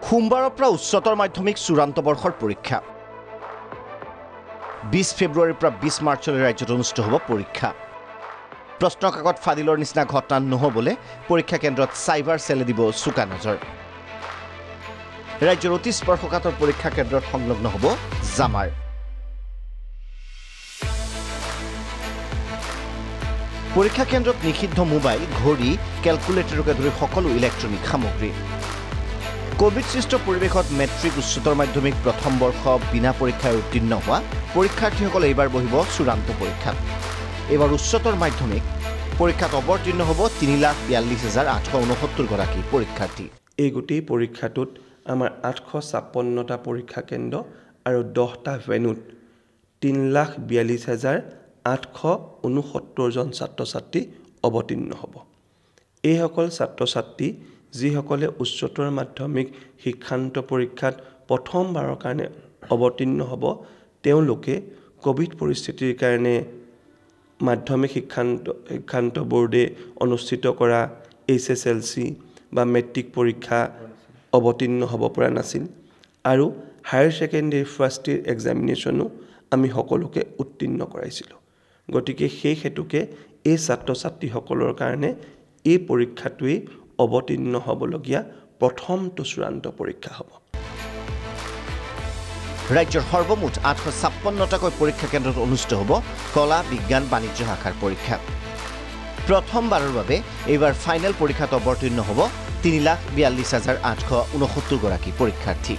সোমবাৰৰ পৰা উচ্চতৰ মাধ্যমিক চূড়ান্ত বৰ্ষৰ পৰীক্ষা 20 ফেব্ৰুৱাৰীৰ পৰা 20 মাৰ্চলৈ ৰাজ্যত অনুষ্ঠিত হ'ব পৰীক্ষা প্ৰশ্ন কাকত ফাদিলৰ নিচিনা ঘটনা নহ'বলে পৰীক্ষা কেন্দ্ৰত সাইবাৰ সেলে দিব চুকা নজৰ ৰাজ্যৰ অতি স্পৰ্শকাতৰ পৰীক্ষা কেন্দ্ৰত সংলগ্ন হ'ব জামাৰ পৰীক্ষা কেন্দ্ৰত নিষিদ্ধ মোবাইল ঘড়ী ক্যালকুলেটৰকে ধৰি সকলো ইলেক্ট্ৰনিক সামগ্ৰী কোভিড সৃষ্ট পৰিৱেশত মেট্ৰিক উচ্চতৰ মাধ্যমিক প্ৰথম বৰ্ষ বিনা পৰীক্ষাৰে উত্তীৰ্ণ হোৱা পৰীক্ষাৰ্থীসকলে এইবাৰ বহিব চূড়ান্ত পৰীক্ষাত এইবাৰ উচ্চতৰ মাধ্যমিক পৰীক্ষাত অৱতীৰ্ণ হ'ব 3,42,869 গৰাকী পৰীক্ষাৰ্থী এই গোটেই পৰীক্ষাটোত আমাৰ 856টা পৰীক্ষা কেন্দ্ৰ আৰু 10টা ভেন্যুত 3,42,869 জন ছাত্ৰ-ছাত্ৰী অৱতীৰ্ণ হ'ব এই সকল ছাত্ৰ-ছাত্ৰী যিসকলে উচ্চতৰ মাধ্যমিক শিক্ষান্ত পৰীক্ষাত প্ৰথমবাৰৰ কাৰণে অৱতীৰ্ণ হ'ব তেওঁলোকে কোভিড পৰিস্থিতিৰ কাৰণে মাধ্যমিক শিক্ষান্ত বোৰ্ডে অনুষ্ঠিত কৰা HSLC বা মেট্ৰিক পৰীক্ষা অৱতীৰ্ণ হ'ব পৰা নাছিল আৰু হায়াৰ সেকেন্ডাৰী ফাৰ্ষ্ট ইয়াৰ এক্সামিনেশ্যনো আমি সকলোকে উত্তীৰ্ণ কৰাইছিলোঁ গতিকে সেই হেতুকে এই ছাত্ৰ-ছাত্ৰীসকলৰ কাৰণে এই পৰীক্ষাটোৱে অৱতীৰ্ণ হ'বলগীয়া প্ৰথমটো চূড়ান্ত পৰীক্ষা হ'ব ৰাজ্যৰ সৰ্বমুঠ 856টাকৈ পৰীক্ষা কেন্দ্ৰত অনুষ্ঠিত হ'ব কলা বিজ্ঞান বাণিজ্য শাখাৰ পৰীক্ষা প্ৰথমবাৰৰ বাবে এইবাৰ ফাইনেল পৰীক্ষাত অৱতীৰ্ণ হ'ব 3,42,869 গৰাকী পৰীক্ষাৰ্থী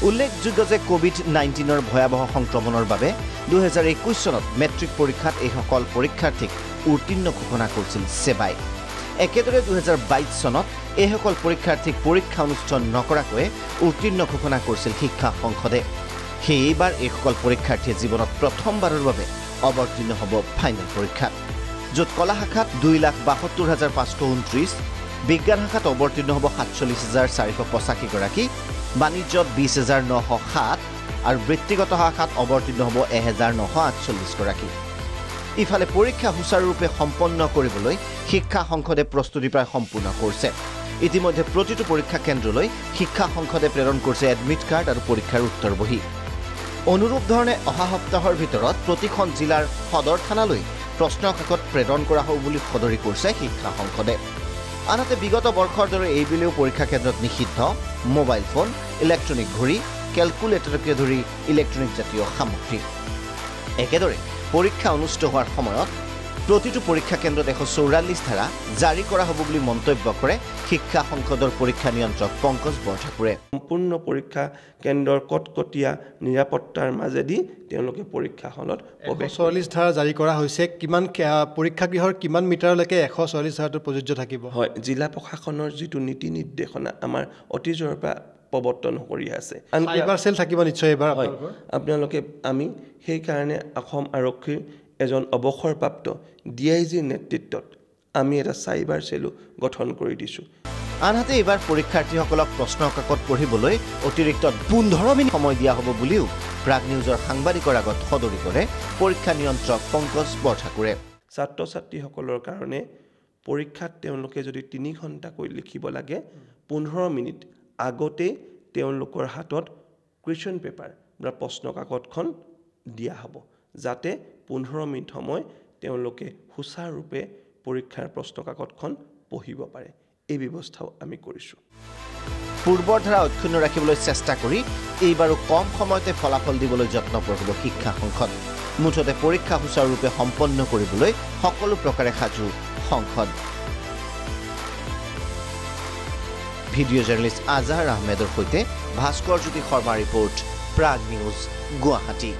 উল্লেখযোগ্য যে কোভিড-19ৰ ভয়াৱহ সংক্ৰমণৰ বাবে 2021 চনত মেট্ৰিক পৰীক্ষাত এই সকল পৰীক্ষাৰ্থীক উত্তীৰ্ণ ঘোষণা কৰিছিল সেবাই একেদৰে 2022 চনত এই সকল পৰীক্ষাৰ্থীক পৰীক্ষা অনুষ্ঠিত নকৰাকৈ উত্তীৰ্ণ ঘোষণা কৰিছিল শিক্ষা সংসদে সেইবাৰ এই সকল পৰীক্ষাৰ্থীয়ে জীৱনত প্ৰথমবাৰৰ বাবে অৱতীৰ্ণ হ'ব ফাইনেল পৰীক্ষাত য'ত কলা শাখাত 2,72,529 বিজ্ঞান শাখাত অৱতীৰ্ণ হ'ব 47,485 গৰাকী বাণিজ্যত 20,907 আৰু বৃত্তিগত শাখাত অৱতীৰ্ণ হ'ব 1,948 গৰাকী ইফালে পৰীক্ষা সুচাৰুৰূপে সম্পন্ন কৰিবলৈ শিক্ষা সংসদে প্ৰস্তুতি প্ৰায় সম্পূৰ্ণ কৰিছে ইতিমধ্যে প্ৰতিটো পৰীক্ষা কেন্দ্ৰলৈ শিক্ষা সংসদে প্ৰেৰণ কৰিছে এডমিট কাৰ্ড আৰু পৰীক্ষাৰ উত্তৰ বহি অনুৰূপ ধৰণে অহা সপ্তাহৰ ভিতৰত প্ৰতিখন জিলাৰ সদৰ থানালৈ প্ৰশ্ন কাকত প্ৰেৰণ কৰা হ'ব বুলি সদৰি কৰিছে শিক্ষা সংসদে আনহাতে বিগত বৰ্ষৰ দৰে এইবেলিও পৰীক্ষা কেন্দ্ৰত নিষিদ্ধ মোবাইল ফোন ইলেক্ট্ৰনিক ঘড়ী ক্যালকুলেটৰকে ধৰি ইলেক্ট্ৰনিক জাতীয় সামগ্ৰী একেদৰে পৰীক্ষা অনুষ্ঠিত হোৱাৰ সময়ত প্ৰতিটো পৰীক্ষা কেন্দ্ৰত 144 ধাৰা জাৰি কৰা হ'ব বুলি মন্তব্য কৰে শিক্ষা সংসদৰ পৰীক্ষা নিয়ন্ত্ৰক পংকজ বৰঠাকুৰে সম্পূৰ্ণ পৰীক্ষা কেন্দ্ৰৰ কটকটীয়া নিৰাপত্তাৰ মাজেদি তেওঁলোকে পৰীক্ষা হলত 144 ধাৰা জাৰি কৰা হৈছে কিমান পৰীক্ষাগৃহৰ কিমান মিটাৰলৈকে 144 ধাৰাটো প্ৰযোজ্য থাকিব হয় জিলা প্ৰশাসনৰ যিটো নীতি নিৰ্দেশনা আমাৰ অতীজৰ পৰা প্ৰৱৰ্তন কৰি আছে সাইবাৰ সেল থাকিব নিশ্চয় এবাৰ আপোনালোকে আমি সেই কাৰণে অসম আৰক্ষীৰ এজন অৱসৰপ্ৰাপ্ত ডিআইজিৰ নেতৃত্বত আমি এটা সাইবাৰ সেল গঠন কৰি দিছো আনহাতে এইবাৰ পৰীক্ষাৰ্থীসকলক প্ৰশ্ন কাকত পঢ়িবলৈ অতিৰিক্ত 15 মিনিট সময় দিয়া হ'ব বুলিও প্ৰাগ নিউজৰ সাংবাদিকৰ আগত সদৰি কৰে পৰীক্ষা নিয়ন্ত্ৰক পংকজ বৰঠাকুৰে ছাত্ৰ-ছাত্ৰীসকলৰ কাৰণে পৰীক্ষাত তেওঁলোকে যদি 3 ঘণ্টাকৈ লিখিব লাগে 15 মিনিট আগতে তেওঁলোকৰ হাতত কুৱেশ্যন পেপাৰ বা প্ৰশ্ন কাকতখন দিয়া হ'ব যাতে 15 মিনিট সময় তেওঁলোকে সুচাৰুৰূপে পৰীক্ষাৰ প্ৰশ্ন কাকতখন পঢ়িব পাৰে এই ব্যৱস্থাও আমি কৰিছো পূৰ্বৰ ধাৰা অক্ষুণ্ণ ৰাখিবলৈ চেষ্টা কৰি এইবাৰো কম সময়তে ফলাফল দিবলৈ যত্ন কৰিব শিক্ষা সংসদ মুঠতে পৰীক্ষা সুচাৰুৰূপে সম্পন্ন কৰিবলৈ সকলো প্ৰকাৰে সাজু সংসদ ভিডিঅ' জাৰ্নেলিষ্ট আজহাৰ আহমেদৰ সৈতে ভাস্কৰ জ্যোতি শৰ্মা ৰিপৰ্ট প্ৰাগ নিউজ গুৱাহাটী